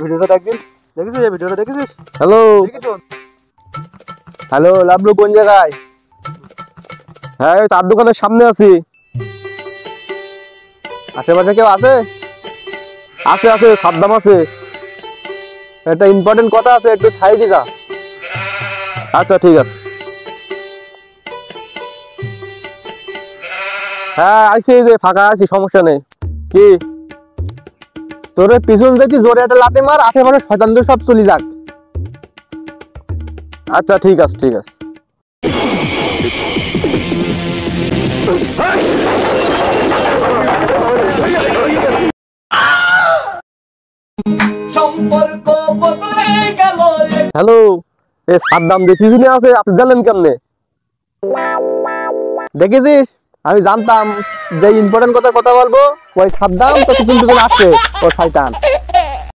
ভিডিওটা দেখছিস? দেখেছিস এই ভিডিওটা দেখেছিস? হ্যালো হ্যালো লাবলু কোন জায়গায়? হ্যাঁ ওই চার দোকানের সামনে আছি। আশেপাশে কেউ আছে? আছে আছে, সাদ্দাম আছে। একটা ইম্পর্টেন্ট কথা আছে, একটু সাইডে যা। আচ্ছা ঠিক আছে। হ্যাঁ আইসি, এই যে ফাঁকা আছি, সমস্যা নেই। কি তোর পিছন দেখি জোরে একটা লাথি মার, আশেপাশে শয়তানদের সব চলে যাক। আচ্ছা ঠিক আছে ঠিক আছে। হ্যালো, এ সাদ্দাম যে পিছনে আছে, আপনি জানেন কেমনে? দেখেছিস? আমি জানতাম যে ইম্পর্টেন্ট কথা বলবো, ওই সাদ্দাম তো পিছন পিছন আসছে, ও শয়তান।